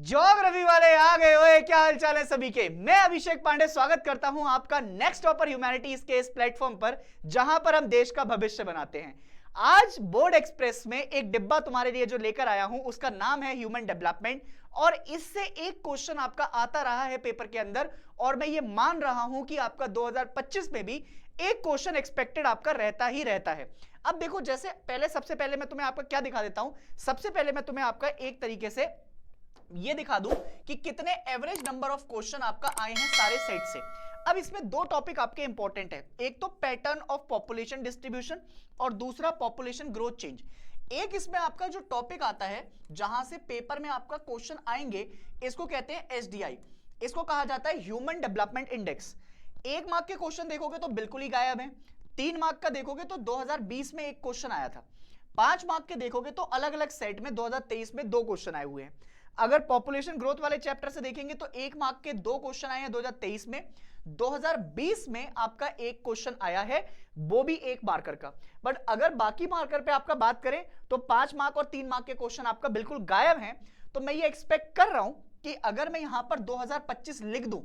Geography वाले आ गए। ओए क्या हाल चाल है सभी के। मैं अभिषेक पांडे स्वागत करता हूं आपका नेक्स्ट टॉपर ह्यूमैनिटीज के इस प्लेटफॉर्म पर जहां पर हम देश का भविष्य बनाते हैं। आज बोर्ड एक्सप्रेस में एक डिब्बा तुम्हारे लिए जो लेकर आया हूं उसका नाम है ह्यूमन डेवलपमेंट और इससे एक क्वेश्चन आपका आता रहा है पेपर के अंदर और मैं ये मान रहा हूं कि आपका 2025 में भी एक क्वेश्चन एक्सपेक्टेड आपका रहता ही रहता है। अब देखो जैसे सबसे पहले मैं तुम्हें आपका क्या दिखा देता हूं। सबसे पहले मैं तुम्हें आपका एक तरीके से ये दिखा दूं कि कितने एवरेज नंबर ऑफ क्वेश्चन आपका आए हैं सारे सेट से। अब इसमें दो टॉपिक आपके इंपॉर्टेंट है, एक तो पैटर्न ऑफ पॉपुलेशन डिस्ट्रीब्यूशन और दूसरा पॉपुलेशन ग्रोथ चेंज। एक इसमें आपका जो टॉपिक आता है जहां से पेपर में आपका क्वेश्चन आएंगे, इसको कहते हैं एसडीआई। इसको कहा जाता है ह्यूमन डेवलपमेंट इंडेक्स। 1 मार्क के क्वेश्चन देखोगे तो बिल्कुल ही गायब है। 3 मार्क का देखोगे तो 2020 में एक क्वेश्चन आया था। 5 मार्क के देखोगे तो अलग अलग सेट में 2023 में 2 क्वेश्चन आए हुए हैं। अगर पॉपुलेशन ग्रोथ वाले चैप्टर से देखेंगे तो 1 मार्क के 2 क्वेश्चन आए हैं 2023 में। 2020 में आपका एक क्वेश्चन आया है, वो भी 1 मार्कर का। बट अगर बाकी मार्कर पे आपका बात करें तो 5 मार्क और 3 मार्क के क्वेश्चन आपका बिल्कुल गायब हैं। तो मैं ये एक्सपेक्ट कर रहा हूं कि अगर मैं यहां पर 2025 लिख दूं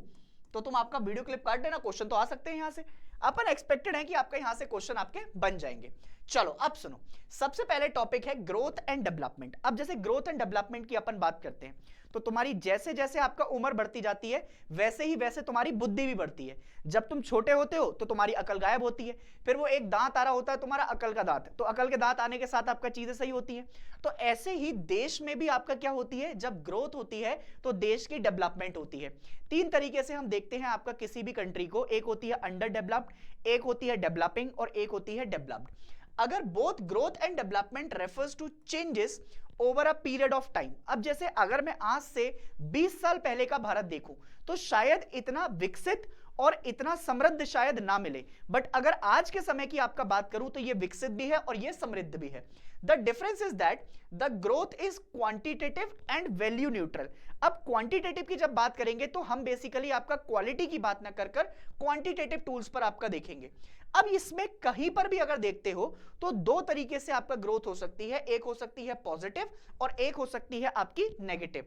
तो तुम आपका वीडियो क्लिप काट देना, क्वेश्चन तो आ सकते हैं यहां से। अपन एक्सपेक्टेड है कि आपका यहां से क्वेश्चन आपके बन जाएंगे। चलो अब सुनो, सबसे पहले टॉपिक है ग्रोथ एंड डेवलपमेंट। अब जैसे ग्रोथ एंड डेवलपमेंट की अपन बात करते हैं तो तुम्हारी जैसे जैसे आपका उम्र बढ़ती जाती है वैसे ही वैसे तुम्हारी बुद्धि भी बढ़ती है। जब तुम छोटे होते हो तो तुम्हारी अकल गायब होती है, फिर वो एक दांत आ रहा होता है तुम्हारा अकल का दांत, तो अकल के दांत आने के साथ आपका चीजें सही होती है। तो ऐसे ही देश में भी आपका क्या होती है, जब ग्रोथ होती है तो देश की डेवलपमेंट होती है। 3 तरीके से हम देखते हैं आपका किसी भी कंट्री को, एक होती है अंडर डेवलप्ड, एक होती है डेवलपिंग और एक होती है डेवलप्ड। अगर both growth and development refers to changes over a period of time. अब जैसे अगर मैं आज से 20 साल पहले का भारत देखूं तो शायद इतना विकसित और इतना समृद्ध शायद ना मिले, बट अगर आज के समय की आपका बात करूं तो ये विकसित भी है और ये समृद्ध भी है। The difference is that the growth is quantitative and value neutral. अब क्वांटिटेटिव की जब बात करेंगे तो हम बेसिकली आपका क्वालिटी की बात ना कर क्वांटिटेटिव टूल्स पर आपका देखेंगे। अब इसमें कहीं पर भी अगर देखते हो तो 2 तरीके से आपका ग्रोथ हो सकती है, एक हो सकती है पॉजिटिव और एक हो सकती है आपकी negative.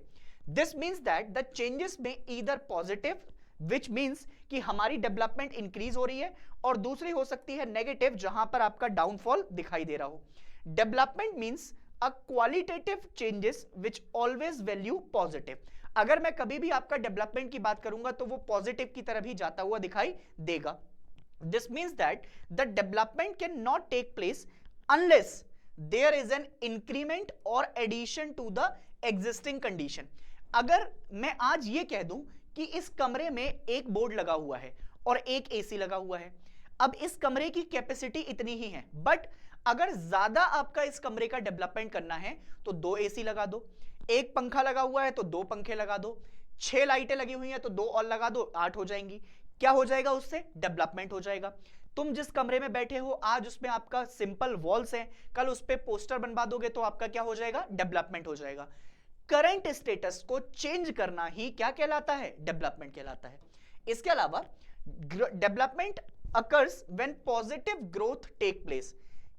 This means that the changes में ईदर पॉजिटिव विच मींस कि हमारी डेवलपमेंट इंक्रीज हो रही है, और दूसरी हो सकती है नेगेटिव जहां पर आपका डाउनफॉल दिखाई दे रहा हो। Development means a qualitative changes which always value positive. अगर मैं कभी भी आपका डेवलपमेंट की बात करूंगा तो वो पॉजिटिव की तरफ ही जाता हुआ दिखाई देगा। This means that the development cannot take place unless there is an increment or addition to the existing condition। अगर मैं आज ये कह दूं कि इस कमरे में एक बोर्ड लगा हुआ है और एक एसी लगा हुआ है, अब इस कमरे की कैपेसिटी इतनी ही है, बट अगर ज्यादा आपका इस कमरे का डेवलपमेंट करना है तो 2 एसी लगा दो, एक पंखा लगा हुआ है तो 2 पंखे लगा दो, 6 लाइटें लगी हुई हैं तो 2 और लगा दो, 8 हो जाएंगी। क्या हो जाएगा, उससे डेवलपमेंट हो जाएगा। तुम जिस कमरे में बैठे हो आज उसमें आपका सिंपल वॉल्स हैं, कल उस पे पोस्टर बनवा दोगे तो आपका क्या हो जाएगा, डेवलपमेंट हो जाएगा। करंट स्टेटस को चेंज करना ही क्या कहलाता है, डेवलपमेंट कहलाता है। इसके अलावा development occurs when positive growth take place,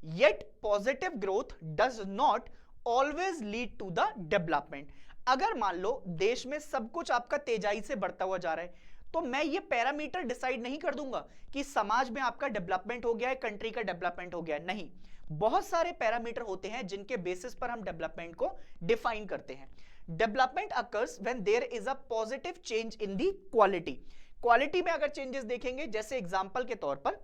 yet positive growth does not always lead to the development. अगर मान लो देश में सब कुछ आपका तेजाई से बढ़ता हुआ जा रहा है तो मैं ये पैरामीटर डिसाइड नहीं कर दूंगा कि समाज में आपका डेवलपमेंट हो गया है, कंट्री का डेवलपमेंट हो गया है, नहीं। बहुत सारे पैरामीटर होते हैं जिनके बेसिस पर हम डेवलपमेंट को डिफाइन करते हैं। Development occurs when there is a positive change in the quality. Quality में अगर चेंजेस देखेंगे, जैसे एग्जांपल के तौर पर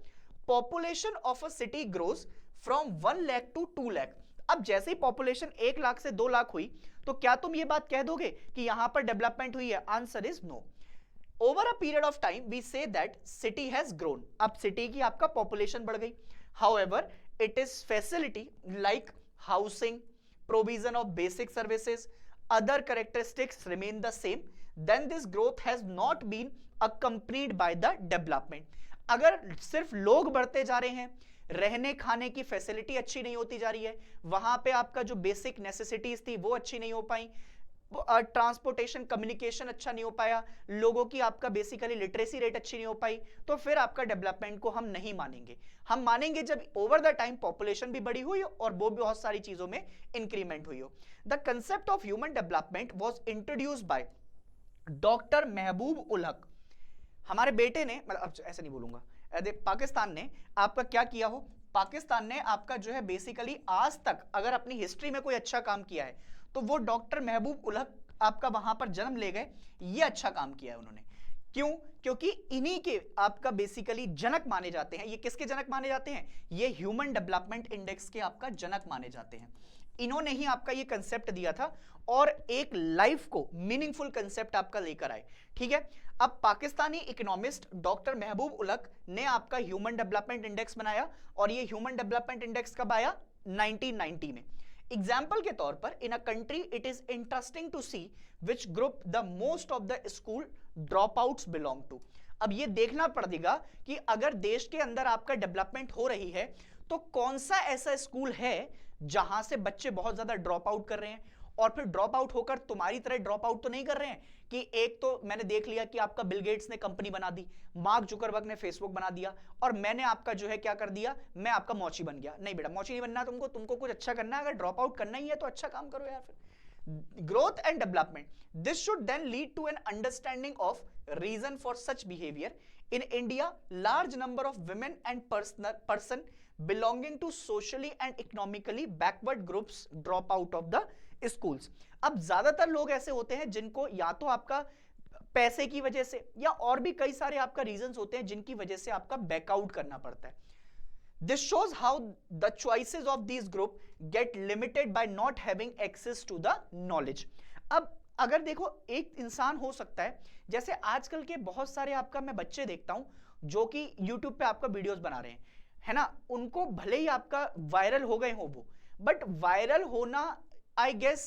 population of a city grows from 1 lakh to 2 lakh. अब जैसे ही पॉपुलेशन 1 लाख से 2 लाख हुई तो क्या तुम ये बात कह दोगे कि यहां पर डेवलपमेंट हुई है? Answer is no. Over a period of time, we say that city has grown. अब city की आपका population बढ़ गई. However, it is facility like housing, provision of basic services, other characteristics remain the same. Then this growth has not been accompanied by the development. अगर सिर्फ लोग बढ़ते जा रहे हैं, रहने खाने की फैसिलिटी अच्छी नहीं होती जा रही है, वहां पे आपका जो बेसिक नेसेसिटीज थी वो अच्छी नहीं हो पाई, ट्रांसपोर्टेशन कम्युनिकेशन अच्छा नहीं हो पाया, लोगों की आपका बेसिकली लिटरेसी रेट अच्छी नहीं हो पाई, तो फिर आपका डेवलपमेंट को हम नहीं मानेंगे। हम मानेंगे जब ओवर द टाइम पॉपुलेशन भी बड़ी हुई और वो बहुत सारी चीजों में इंक्रीमेंट हुई हो। The concept of human development was introduced by doctor महबूब उल हक। हमारे बेटे ने, मतलब ऐसे नहीं बोलूंगा, पाकिस्तान ने आपका क्या किया हो, पाकिस्तान ने आपका जो है बेसिकली आज तक अगर अपनी हिस्ट्री में कोई अच्छा काम किया है तो वो डॉक्टर महबूब उल हक आपका वहां पर जन्म ले गए, ये अच्छा काम किया है उन्होंने। क्यों? क्योंकि इन्हीं के आपका बेसिकली जनक माने जाते हैं। ये किसके जनक माने जाते हैं? ये ह्यूमन डेवलपमेंट इंडेक्स के आपका जनक माने जाते हैं। इन्होंने ही आपका ये कंसेप्ट दिया था और एक लाइफ को मीनिंगफुल कंसेप्ट आपका लेकर आए। ठीक है, अब पाकिस्तानी इकोनॉमिस्ट डॉक्टर महबूब उल हक ने आपका ह्यूमन डेवलपमेंट इंडेक्स बनाया और ये ह्यूमन डेवलपमेंट इंडेक्स कब आया? 1990 में। एग्जाम्पल के तौर पर, in a country it is interesting to see which group the most of the school drop outs belong to. अब ये देखना पड़ेगा कि अगर देश के अंदर आपका डेवलपमेंट हो रही है तो कौन सा ऐसा स्कूल है जहां से बच्चे बहुत ज्यादा ड्रॉप आउट कर रहे हैं, और फिर ड्रॉप आउट होकर तुम्हारी तरह ड्रॉप आउट तो नहीं कर रहे हैं कि एक तो मैंने देख लिया कि आपका बिल गेट्स ने कंपनी बना दी, मार्क जुकरबर्ग ने फेसबुक बना दिया और मैंने आपका जो है क्या कर दिया, मैं आपका मौची बन गया। नहीं बेटा, मौची नहीं बनना तुमको, तुमको कुछ अच्छा करना है। अगर ड्रॉप आउट करना ही है तो अच्छा काम करो यार। फिर growth and development, this should then lead to an understanding of reason for such behaviour. In India, large number of women and person belonging to socially and economically backward groups drop out of the schools. अब ज्यादातर लोग ऐसे होते हैं जिनको या तो आपका पैसे की वजह से या और भी कई सारे आपका रीजंस होते हैं जिनकी वजह से आपका बैकआउट करना पड़ता है। This shows how the choices of these group get limited by not having access to the knowledge. अब अगर देखो, एक इंसान हो सकता है, जैसे आजकल के बहुत सारे आपका मैं बच्चे देखता हूं जो कि YouTube पे आपका वीडियोस बना रहे हैं, है ना, उनको भले ही आपका वायरल हो गए हो वो, बट वायरल होना आई गेस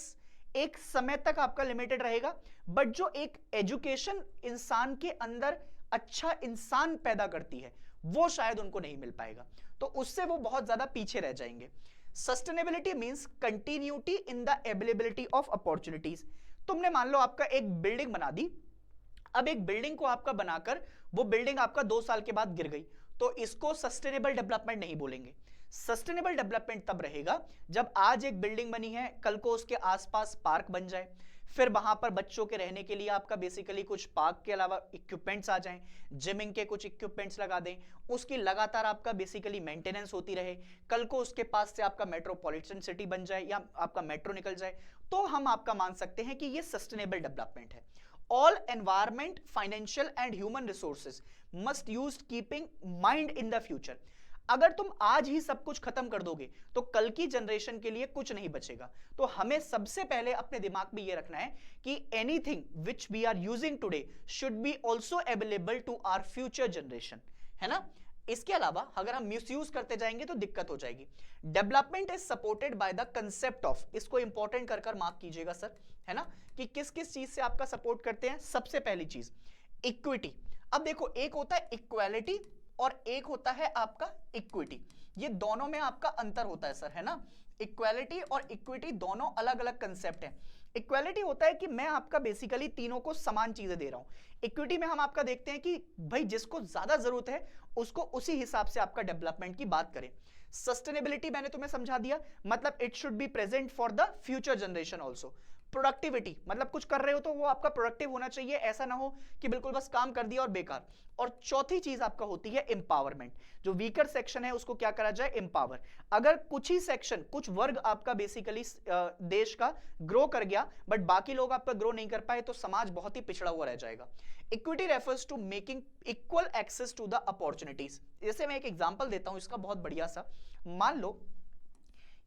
एक समय तक आपका लिमिटेड रहेगा, बट जो एक एजुकेशन इंसान के अंदर अच्छा इंसान पैदा करती है वो शायद उनको नहीं मिल पाएगा, तो उससे वो बहुत ज्यादा पीछे रह जाएंगे। Sustainability means continuity in the availability of opportunities. तुमने मान लो आपका एक बिल्डिंग बना दी, अब एक बिल्डिंग को आपका बनाकर वो बिल्डिंग आपका 2 साल के बाद गिर गई, तो इसको सस्टेनेबल डेवलपमेंट नहीं बोलेंगे। सस्टेनेबल डेवलपमेंट तब रहेगा जब आज एक बिल्डिंग बनी है, कल को उसके आसपास पार्क बन जाए, फिर वहां पर बच्चों के रहने के लिए आपका बेसिकली कुछ पार्क के अलावा इक्विपमेंट्स आ जाएं, जिमिंग के कुछ इक्विपमेंट्स लगा दें, उसकी लगातार आपका बेसिकली मेंटेनेंस होती रहे, कल को उसके पास से आपका मेट्रोपॉलिटन सिटी बन जाए या आपका मेट्रो निकल जाए, तो हम आपका मान सकते हैं कि ये सस्टेनेबल डेवलपमेंट है। All environment, financial and human resources must used keeping mind in the future. अगर तुम आज ही सब कुछ खत्म कर दोगे तो कल की जनरेशन के लिए कुछ नहीं बचेगा। तो हमें सबसे पहले अपने दिमाग में यह रखना है कि anything which we are using today should be also available to our future generation, है ना। इसके अलावा अगर हम मिसयूज करते जाएंगे तो दिक्कत हो जाएगी। Development is supported by the concept of, इसको इंपॉर्टेंट कर मार्क कीजिएगा सर, है ना, कि किस किस चीज से आपका सपोर्ट करते हैं। सबसे पहली चीज इक्विटी। अब देखो, एक होता है इक्वालिटी और एक होता है आपका इक्विटी, ये दोनों में आपका अंतर होता है सर, है ना। इक्वालिटी और इक्विटी दोनों अलग अलग कंसेप्ट हैं। इक्वालिटी होता है कि मैं आपका बेसिकली तीनों को समान चीजें दे रहा हूं। इक्विटी में हम आपका देखते हैं कि भाई जिसको ज्यादा जरूरत है उसको उसी हिसाब से आपका डेवलपमेंट की बात करें। सस्टेनेबिलिटी मैंने तुम्हें समझा दिया, मतलब it should be present for the future generation also. Productivity मतलब कुछ कर रहे हो तो वो आपका प्रोडक्टिव होना चाहिए, ऐसा ना हो कि बिल्कुल बस काम कर दिया और बेकार। और चौथी चीज आपका होती है एम्पावरमेंट, जो वीकर सेक्शन है उसको क्या करा जाए, एम्पावर। अगर कुछ ही सेक्शन, कुछ वर्ग आपका बेसिकली देश का ग्रो कर गया बट बाकी लोग आपका ग्रो नहीं कर पाए तो समाज बहुत ही पिछड़ा हुआ रह जाएगा। Equity refers to making equal access to the opportunities. जैसे मैं एक एग्जांपल देता हूं इसका बहुत बढ़िया सा, मान लो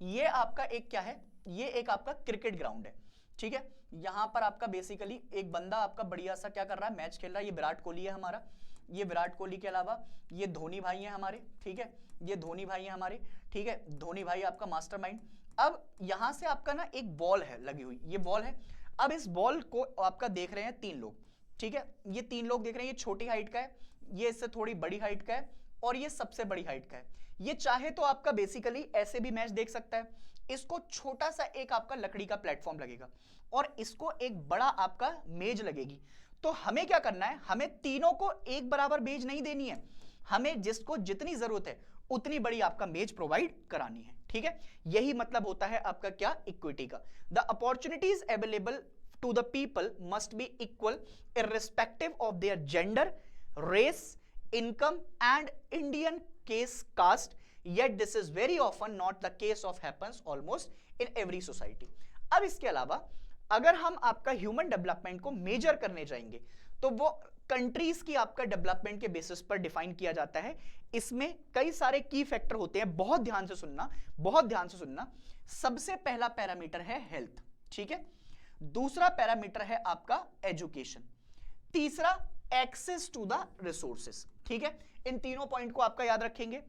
ये आपका एक क्या है, ये एक आपका क्रिकेट ग्राउंड है, ठीक है। यहां पर आपका बेसिकली एक बंदा आपका बढ़िया सा क्या कर रहा है, मैच खेल रहा है। ये विराट कोहली है हमारा, ये विराट कोहली के अलावा ये धोनी भाई हैं हमारे, ठीक है, ये धोनी भाई हैं हमारे, ठीक है, धोनी भाई आपका मास्टरमाइंड। अब यहां से आपका ना एक बॉल है लगी हुई, ये बॉल है। अब इस बॉल को आपका देख रहे हैं 3 लोग, ठीक है, ये 3 लोग देख रहे हैं। ये छोटी हाइट का है, ये इससे थोड़ी बड़ी हाइट का है और ये सबसे बड़ी हाइट का है। ये चाहे तो आपका बेसिकली ऐसे भी मैच देख सकता है, इसको छोटा सा एक आपका लकड़ी का प्लेटफॉर्म लगेगा और इसको एक बड़ा आपका मेज लगेगी। तो हमें क्या करना है, हमें तीनों को एक बराबर मेज नहीं देनी है, हमें जिसको जितनी जरूरत है उतनी बड़ी आपका मेज प्रोवाइड करानी है। ठीक है, यही मतलब होता है आपका क्या, इक्विटी का। The opportunities available to the people must be equal irrespective of their gender, race, income and Indian case caste, yet this is very often not the case of happens almost in every society। अब इसके अलावा अगर हम आपका human development को major करने जाएंगे तो वो कंट्रीज की आपका डेवलपमेंट के बेसिस पर डिफाइन किया जाता है। इसमें कई सारे की फैक्टर होते हैं, बहुत ध्यान से सुनना, बहुत ध्यान से सुनना। सबसे पहला पैरामीटर है हेल्थ, ठीक है, दूसरा पैरामीटर है आपका एजुकेशन, तीसरा एक्सेस टू द रिसोर्सेस। ठीक है, इन तीनों पॉइंट को आपका याद रखेंगे।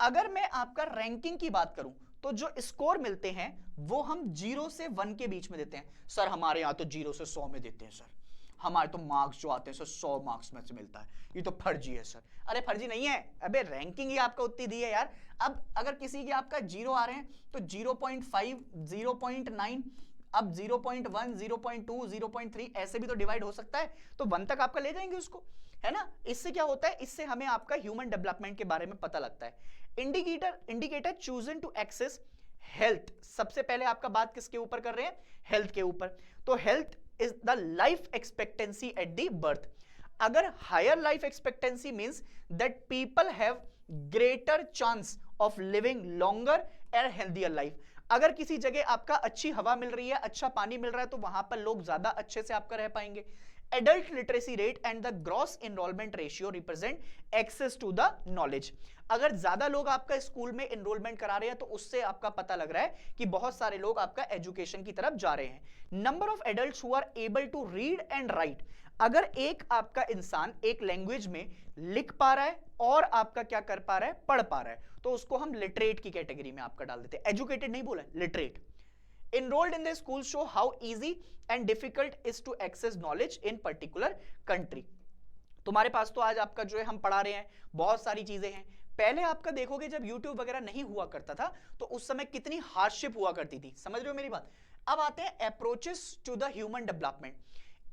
अगर मैं आपका रैंकिंग की बात करूं तो जो स्कोर मिलते हैं वो हम 0 से 1 के बीच में देते हैं। सर हमारे यहां तो 0 से 100 में देते हैं सर, हमारे तो मार्क्स जो आते हैं सर 100 मार्क्स में से मिलता है, ये तो फर्जी है सर। अरे फर्जी नहीं है, अबे रैंकिंग ही आपका उतनी दी है यार। अब अगर किसी के आपका 0 आ रहे हैं तो 0.5, 0.9, अब 0.1, 0.2, 0.3 ऐसे भी तो डिवाइड हो सकता है, तो 1 तक आपका ले जाएंगे उसको, है ना। इससे क्या होता है, इससे हमें आपका ह्यूमन डेवलपमेंट के बारे में पता लगता है। Indicator chosen to access health, सबसे पहले आपका बात किसके ऊपर कर रहे हैं, हेल्थ के ऊपर। तो health is the life expectancy at the birth. अगर higher life expectancy means that people have greater chance of living longer and healthier life. अगर किसी जगह आपका अच्छी हवा मिल रही है, अच्छा पानी मिल रहा है, तो वहां पर लोग ज्यादा अच्छे से आपका रह पाएंगे। Adult literacy rate and the gross enrollment ratio represent access to the knowledge। अगर ज्यादा लोग आपका स्कूल में एनरोलमेंट करा रहे हैं तो उससे आपका पता लग रहा है कि बहुत सारे लोग आपका एजुकेशन की तरफ जा रहे हैं। Number of adults who are able to read and write, अगर एक आपका इंसान एक लैंग्वेज में लिख पा रहा है और आपका क्या कर पा रहा है, पढ़ पा रहा है, तो उसको हम लिटरेट की कैटेगरी में आपका डाल देते हैं। एजुकेटेड नहीं बोला, literate. Enrolled in the school show how easy and difficult is to access knowledge in particular country। तुम्हारे पास तो आज आपका जो है हम पढ़ा रहे हैं, बहुत सारी चीजें हैं। पहले आपका देखोगे जब YouTube वगैरह नहीं हुआ करता था तो उस समय कितनी हार्डशिप हुआ करती थी, समझ रहे हो मेरी बात। अब आते हैं approaches to the human development.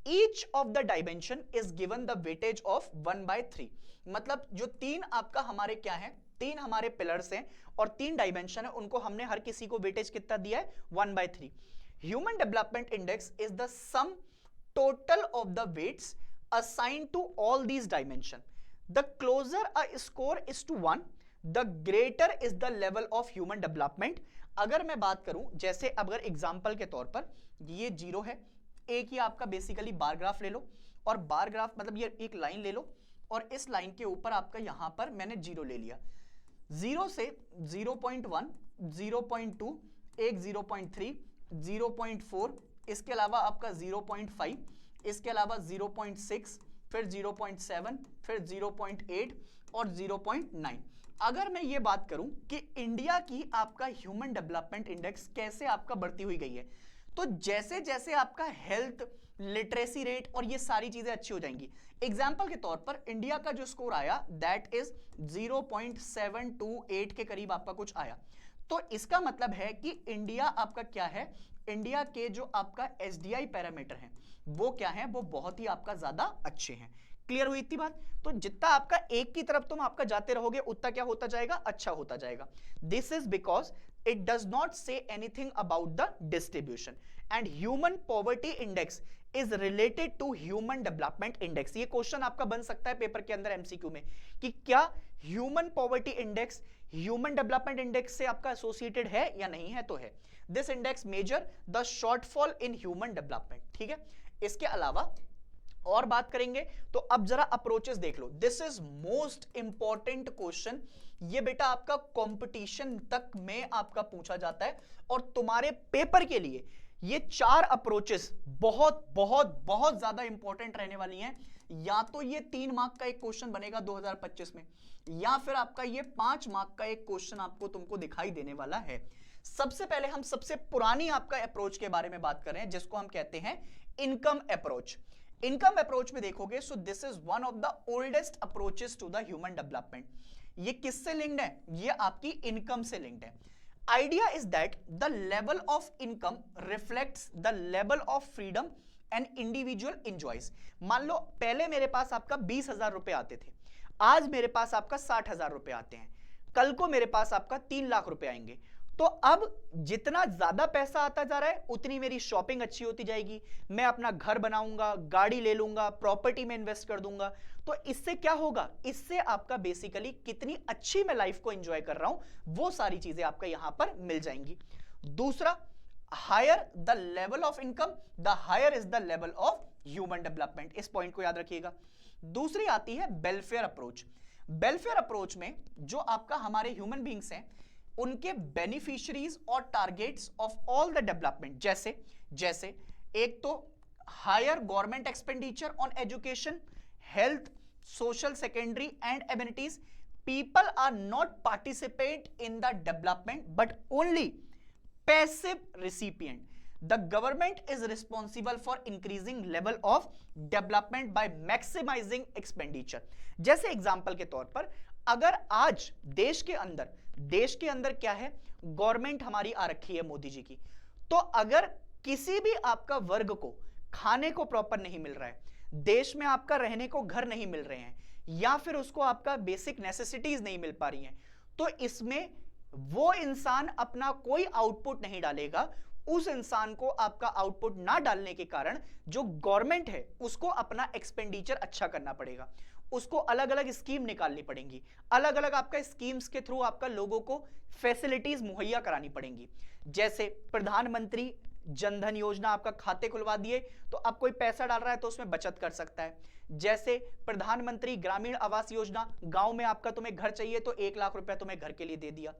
Each of the dimension is given the weightage of 1/3। मतलब जो तीन आपका हमारे क्या है, तीन हमारे पिलर्स हैं और 3 डायमेंशन है, उनको हमने हर किसी को वेटेज कितना दिया है, 1/3। Human development index is the sum total of the weights assigned to all these dimension. The closer a score is to 1 the greater is the level of human development. अगर मैं बात करूं, जैसे अगर एग्जांपल के तौर पर ये 0 है, एक ही आपका बेसिकली बार ग्राफ ले लो, और बार ग्राफ मतलब ये एक लाइन ले लो और इस लाइन के ऊपर आपका यहां पर मैंने 0 ले लिया। 0 से 0.1, 0.2, एक 0.3, 0.4, इसके अलावा आपका 0.5, इसके अलावा 0.6, फिर 0.7, फिर 0.8 और 0.9। अगर मैं ये बात करूं कि इंडिया की आपका ह्यूमन डेवलपमेंट इंडेक्स कैसे आपका बढ़ती हुई गई है, तो जैसे जैसे आपका हेल्थ, लिटरेसी रेट और ये सारी चीजें अच्छी हो जाएंगी। एग्जाम्पल के तौर पर इंडिया का जो स्कोर आया दैट इज 0.728 के करीब आपका कुछ आया। तो इसका मतलब है कि इंडिया आपका क्या है, इंडिया के जो आपका एसडीआई पैरामीटर हैं वो क्या है, वो बहुत ही आपका ज्यादा अच्छे हैं। क्लियर हुई इतनी बात। तो जितना आपका एक की तरफ तुम आपका जाते रहोगे उतना क्या होता जाएगा, अच्छा होता जाएगा। This is because it does not say anything about the distribution and human poverty index is related to human development index। ये क्वेश्चन आपका बन सकता है पेपर के अंदर एमसीक्यू में कि क्या human poverty index human development index से आपका एसोसिएटेड है या नहीं है, तो है। This index measure the shortfall in human development. ठीक है, इसके अलावा और बात करेंगे तो अब जरा अप्रोचेस देख लो। This is most important question, ये बेटा आपका कंपटीशन तक में आपका पूछा जाता है और तुम्हारे पेपर के लिए ये 4 अप्रोचेस बहुत बहुत बहुत ज्यादा इंपॉर्टेंट रहने वाली हैं। या तो ये 3 मार्क का एक क्वेश्चन बनेगा 2025 में, या फिर आपका ये 5 मार्क का एक क्वेश्चन आपको तुमको दिखाई देने वाला है। सबसे पहले हम सबसे पुरानी आपका अप्रोच के बारे में बात कर रहे हैं जिसको हम कहते हैं इनकम अप्रोच। इनकम अप्रोच में देखोगे so this is one of the oldest approaches to the human development. ये किससे लिंक्ड है, ये आपकी इनकम से लिंक्ड है। idea is that the level of income reflects the level of freedom an individual enjoys. मान लो पहले मेरे पास आपका 20,000 रुपए आते थे, आज मेरे पास आपका 60,000 रुपए आते हैं, कल को मेरे पास आपका 3 लाख रुपए आएंगे। तो अब जितना ज्यादा पैसा आता जा रहा है उतनी मेरी शॉपिंग अच्छी होती जाएगी, मैं अपना घर बनाऊंगा, गाड़ी ले लूंगा, प्रॉपर्टी में इन्वेस्ट कर दूंगा। तो इससे क्या होगा, इससे आपका बेसिकली कितनी अच्छी मैं लाइफ को एंजॉय कर रहा हूं वो सारी चीजें आपका यहां पर मिल जाएंगी। दूसरा, higher the level of income the higher is the level of human development. इस पॉइंट को याद रखिएगा। दूसरी आती है वेलफेयर अप्रोच। वेलफेयर अप्रोच में जो आपका हमारे ह्यूमन बींग्स हैं उनके बेनिफिशियरीज और targets of all the development, जैसे एक तो higher government expenditure on education, health, social secondary and amenities. People are not participate in the development but only passive recipient. The government is responsible for increasing level of development by maximizing expenditure। जैसे example के तौर पर अगर आज देश के अंदर क्या है, गवर्नमेंट हमारी आ रखी है मोदी जी की, तो अगर किसी भी आपका वर्ग को खाने को प्रॉपर नहीं मिल रहा है, देश में आपका रहने को घर नहीं मिल रहे हैं, या फिर उसको आपका बेसिक नेसेसिटीज नहीं मिल पा रही हैं, तो इसमें वो इंसान अपना कोई आउटपुट नहीं डालेगा। उस इंसान को आपका आउटपुट ना डालने के कारण जो गवर्नमेंट है उसको अपना एक्सपेंडिचर अच्छा करना पड़ेगा, उसको अलग अलग स्कीम निकालनी पड़ेंगी, अलग अलग आपका स्कीम्स के थ्रू आपका लोगों को फैसिलिटीज मुहैया करानी पड़ेंगी। जैसे प्रधानमंत्री जनधन योजना, आपका खाते खुलवा दिए तो अब कोई पैसा डाल रहा है तो उसमें बचत कर सकता है। जैसे प्रधानमंत्री ग्रामीण आवास योजना, गांव में आपका तुम्हें घर चाहिए तो 1 लाख रुपया तुम्हें घर के लिए दे दिया।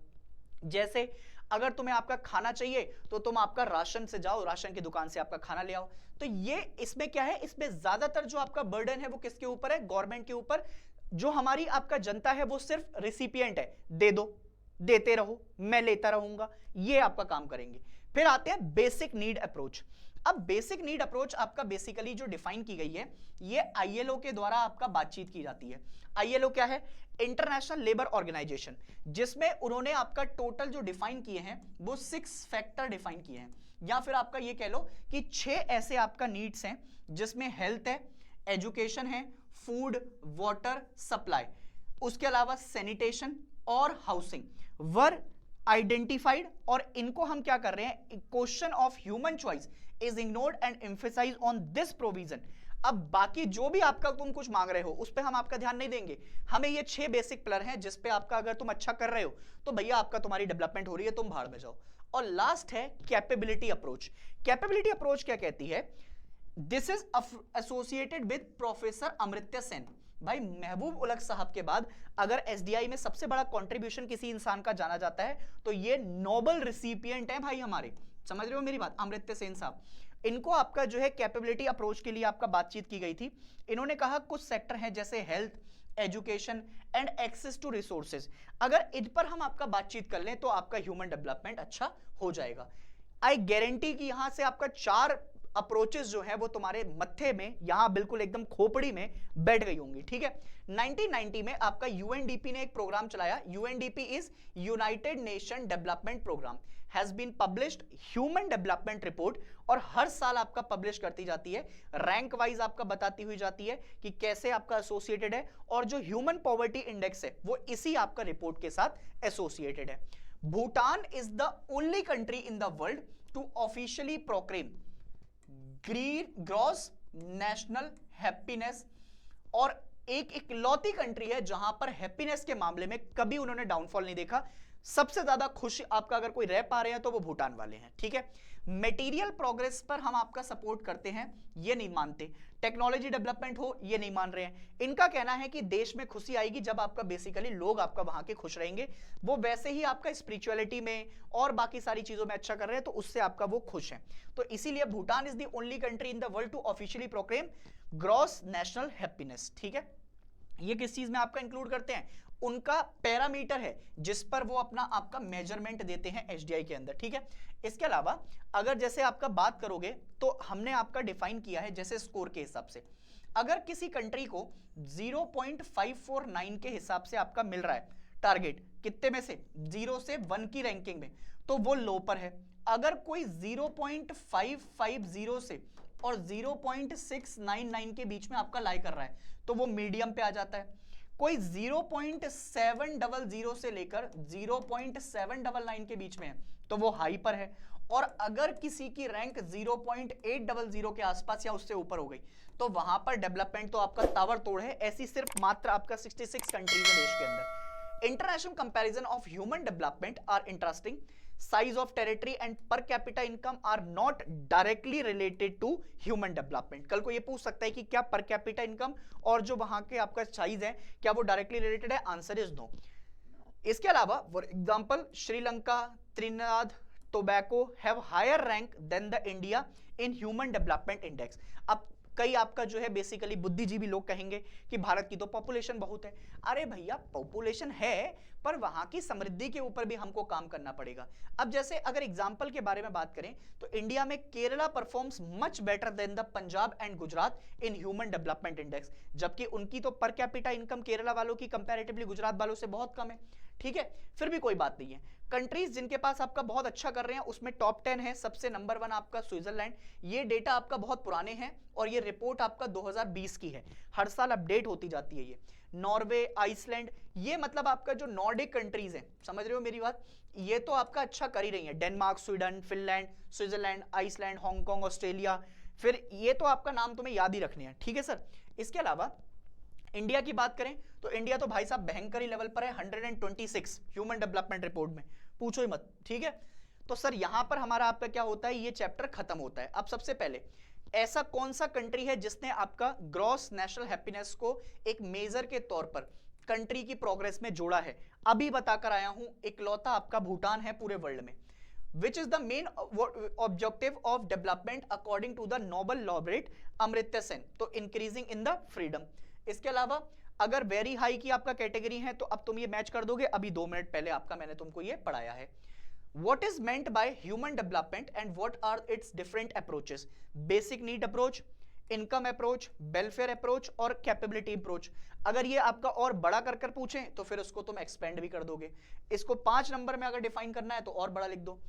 जैसे अगर तुम्हें आपका खाना चाहिए तो तुम आपका राशन से जाओ, राशन की दुकान से आपका खाना ले आओ। तो ये इसमें क्या है, इसमें ज्यादातर जो आपका बर्डन है वो किसके ऊपर है, गवर्नमेंट के ऊपर। जो हमारी आपका जनता है वो सिर्फ रिसिपिएंट है, दे दो, देते रहो, मैं लेता रहूंगा, ये आपका काम करेंगे। फिर आते हैं बेसिक नीड अप्रोच। अब बेसिक नीड अप्रोच आपका बेसिकली जो डिफाइन की गई है ये आईएलओ के द्वारा आपका बातचीत की जाती है। आईएलओ क्या है, इंटरनेशनल लेबर ऑर्गेनाइजेशन, जिसमें उन्होंने आपका टोटल जो डिफाइन किए हैं वो 6 फैक्टर डिफाइन किए हैं, या फिर आपका ये कह लो कि 6 ऐसे आपका नीड्स हैं जिसमें हेल्थ है, एजुकेशन है, फूड, वाटर सप्लाई, उसके अलावा सैनिटेशन और हाउसिंग वर आइडेंटिफाइड। और इनको हम क्या कर रहे हैं, question of human choice is ignored and emphasise on this provision. अब बाकी जो भी आपका तुम कुछ मांग रहे हो उस पे हम आपका ध्यान नहीं देंगे, हमें ये 6 बेसिक पिलर हैं जिस पे आपका अगर तुम अच्छा कर रहे हो तो भैया आपका तुम्हारी डेवलपमेंट हो रही है, तुम भाड़ में जाओ। और लास्ट है कैपेबिलिटी अप्रोच। कैपेबिलिटी अप्रोच क्या कहती है, this is associated with professor Amartya Sen. भाई महबूब उलग साहब के बाद अगर एसडीआई में सबसे बड़ा कंट्रीब्यूशन किसी इंसान का जाना जाता है तो ये नोबल रिसिपिएंट है भाई हमारे, समझ रहे हो मेरी बात, अमर्त्य सेन साहब। इनको आपका जो है कैपेबिलिटी अप्रोच के लिए आपका बातचीत की गई थी। इन्होंने कहा कुछ सेक्टर हैं जैसे health, education and access to resources, अगर इन पर हम आपका बातचीत कर लें तो आपका ह्यूमन डेवलपमेंट अच्छा हो जाएगा। आई गारंटी कि यहां से आपका 4 अप्रोचेस जो है वो तुम्हारे मत्थे में यहां बिल्कुल एकदम खोपड़ी में बैठ गई होंगी, ठीक है। 1990 में आपका यूएनडीपी ने एक प्रोग्राम चलाया, UNDP is United Nation Development Programme, has been published human development report, और हर साल आपका पब्लिश करती जाती है, रैंक वाइज आपका बताती हुई जाती है कि कैसे आपका एसोसिएटेड है, और जो ह्यूमन पॉवर्टी इंडेक्स है वो इसी आपका रिपोर्ट के साथ एसोसिएटेड है। Bhutan is the only country in the world to officially proclaim gross national happiness, और एक इकलौती कंट्री है जहां पर हैप्पीनेस के मामले में कभी उन्होंने डाउनफॉल नहीं देखा। सबसे ज्यादा खुश आपका अगर कोई रह पा रहे हैं तो वो भूटान वाले हैं, ठीक है। मटेरियल प्रोग्रेस पर हम आपका सपोर्ट करते हैं, ये नहीं मानते। टेक्नोलॉजी डेवलपमेंट हो, ये नहीं मान रहे हैं। इनका कहना है कि देश में खुशी आएगी जब आपका बेसिकली लोग आपका वहां के खुश रहेंगे, वो वैसे ही आपका स्पिरिचुअलिटी में और बाकी सारी चीजों में अच्छा कर रहे हैं तो उससे आपका वो खुश है। तो इसीलिए Bhutan is the only country in the world to officially proclaim gross national happiness, ठीक है। ये किस चीज में आपका इंक्लूड करते हैं, उनका पैरामीटर है जिस पर वो अपना आपका मेजरमेंट देते हैं एसडीआई के अंदर, ठीक है। इसके अलावा अगर जैसे आपका बात करोगे तो हमने आपका डिफाइन किया है जैसे स्कोर के हिसाब से, अगर किसी कंट्री को 0.549 के हिसाब से आपका मिल रहा है टारगेट, कितने में से 0 से 1 की रैंकिंग में, तो वो लो पर है। अगर कोई 0.550 से और 0.699 के बीच में आपका लाई कर रहा है तो वो मीडियम पे आ जाता है। कोई 0.700 से लेकर 0.799 के बीच में है तो वो हाई पर है। और अगर किसी की रैंक 0.800 के आसपास या उससे ऊपर हो गई तो वहां पर डेवलपमेंट तो आपका ताबड़तोड़ है। ऐसी सिर्फ मात्र आपका 66 कंट्रीज है देश के अंदर। International comparison of human development are interesting. Size of territory and per capita income are not directly related to human development. कल को ये पूछ सकता है कि क्या पर कैपिटा इनकम और जो वहां के आपका साइज है क्या वो डायरेक्टली रिलेटेड है? Answer is no. इसके अलावा for example Sri Lanka, Trinidad Tobago have higher rank than the India in human development index. अब कई आपका जो है बेसिकली बुद्धिजीवी लोग कहेंगे कि भारत की तो पॉपुलेशन बहुत है। अरे भैया पॉपुलेशन है पर वहां की समृद्धि के ऊपर भी हमको काम करना पड़ेगा। अब जैसे अगर एग्जांपल के बारे में बात करें तो इंडिया में Kerala performs much better than the Punjab and Gujarat in human development index, जबकि उनकी तो पर कैपिटा इनकम केरला वालों की कंपैरेटिवली गुजरात वालों से बहुत कम है। ठीक है, फिर भी कोई बात नहीं है। कंट्रीज जिनके पास आपका बहुत अच्छा कर रहे हैं उसमें टॉप 10 है। सबसे नंबर 1 आपका स्विट्जरलैंड। ये डेटा आपका बहुत पुराने हैं और ये रिपोर्ट आपका 2020 की है, हर साल अपडेट होती जाती है ये। नॉर्वे, आइसलैंड, ये मतलब आपका जो नॉर्डिक कंट्रीज हैं, समझ रहे हो मेरी बात, ये तो आपका अच्छा कर ही रही है। Denmark, Sweden, Finland, Switzerland, Iceland, Hong Kong, Australia, फिर ये तो आपका नाम तुम्हें याद ही रखने हैं। ठीक है सर। इसके अलावा इंडिया की बात करें तो इंडिया तो भाई साहब भयंकर ही लेवल पर है, 126 ह्यूमन डेवलपमेंट रिपोर्ट में, पूछो ही मत। ठीक है, तो सर यहां पर हमारा आपका क्या होता है, ये चैप्टर खत्म होता है। अब सबसे पहले ऐसा कौन सा कंट्री है जिसने आपका ग्रॉस नेशनल हैप्पीनेस को एक मेजर के तौर पर कंट्री की प्रोग्रेस में जोड़ा है? अभी बताकर आया हूं, इकलौता आपका भूटान है पूरे वर्ल्ड में। Which is the main objective of development according to the Nobel laureate Amartya Sen, तो increasing in the freedom। इसके अलावा अगर वेरी हाई की आपका कैटेगरी है तो अब तुम ये मैच कर दोगे, अभी 2 मिनट पहले आपका मैंने तुमको ये पढ़ाया है। What is meant by human development and what are its different approaches? Basic need approach, income approach, welfare approach और कैपेबिलिटी अप्रोच। अगर ये आपका और बड़ा कर कर पूछें तो फिर उसको तुम एक्सपेंड भी कर दोगे। इसको 5 नंबर में अगर डिफाइन करना है तो और बड़ा लिख दो।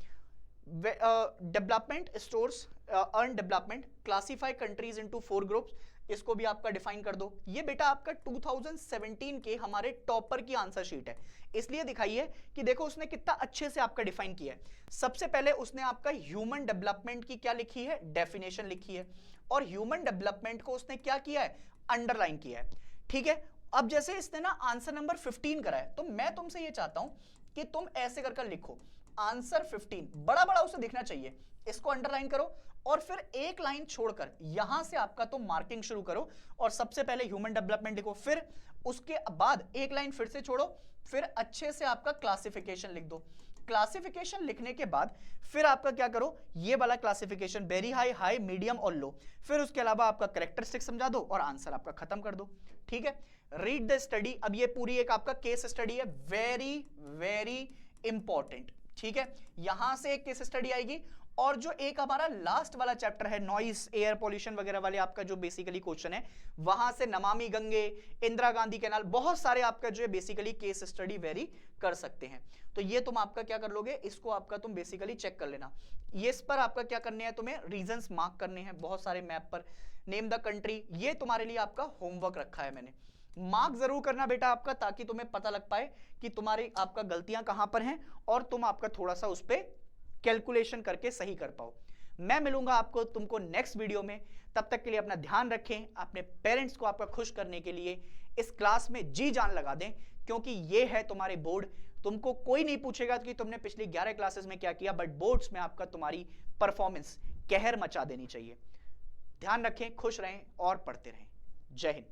Development stores earn development, classify countries into 4 groups, इसको भी आपका डिफाइन कर दो। ये बेटा आपका 2017 के हमारे टॉपर की आंसर शीट है, इसलिए दिखाइए कि देखो उसने कितना अच्छे से आपका डिफाइन किया है। सबसे पहले उसने आपका ह्यूमन डेवलपमेंट की क्या लिखी है, डेफिनेशन लिखी है, और ह्यूमन डेवलपमेंट को उसने क्या किया है, अंडरलाइन किया है। ठीक है, अब जैसे इसने ना आंसर नंबर 15 करा है तो मैं तुमसे ये चाहता हूं कि तुम ऐसे कर लिखो आंसर 15, बड़ा बड़ा उसे दिखना चाहिए, इसको अंडरलाइन करो और फिर एक लाइन छोड़कर यहां से आपका तुम मार्किंग शुरू करो और सबसे पहले ह्यूमन डेवलपमेंट लिखो, फिर उसके बाद एक लाइन फिर से छोड़ो, फिर अच्छे से आपका क्लासिफिकेशन लिख दो। क्लासिफिकेशन लिखने के बाद फिर आपका क्या करो, ये वाला classification very high, high, medium और लो, फिर उसके अलावा आपका कैरेक्टरिस्टिक समझा दो और आंसर आपका खत्म कर दो। ठीक है, रीड द स्टडी। अब ये पूरी एक आपका केस स्टडी है, वेरी वेरी इंपॉर्टेंट। ठीक है, यहां से एक केस स्टडी आएगी और जो एक हमारा लास्ट वाला चैप्टर है नॉइस, एयर पॉल्यूशन वगैरह वाले आपका जो बेसिकली क्वेश्चन है, वहां से नमामि गंगे, इंदिरा गांधी कैनाल, बहुत सारे आपका जो है बेसिकली केस स्टडी वेरी कर सकते हैं। तो ये तुम आपका क्या कर लोगे, इसको आपका तुम बेसिकली चेक कर लेना। ये इस पर आपका क्या करने हैं, तुम्हें रीजंस मार्क करने हैं बहुत सारे मैप पर। नेम द कंट्री, ये तुम्हारे लिए आपका होमवर्क रखा है मैंने, मार्क जरूर करना बेटा आपका, ताकि तुम्हें पता लग पाए कि तुम्हारी आपका गलतियां कहां पर हैं और तुम आपका थोड़ा सा उस पर कैलकुलेशन करके सही कर पाओ। मैं मिलूंगा आपको तुमको नेक्स्ट वीडियो में, तब तक के लिए अपना ध्यान रखें। अपने पेरेंट्स को आपका खुश करने के लिए इस क्लास में जी जान लगा दें, क्योंकि ये है तुम्हारे बोर्ड। तुमको कोई नहीं पूछेगा कि तुमने पिछली 11 क्लासेस में क्या किया, बट बोर्ड्स में आपका तुम्हारी परफॉर्मेंस कहर मचा देनी चाहिए। ध्यान रखें, खुश रहें और पढ़ते रहें। जय हिंद।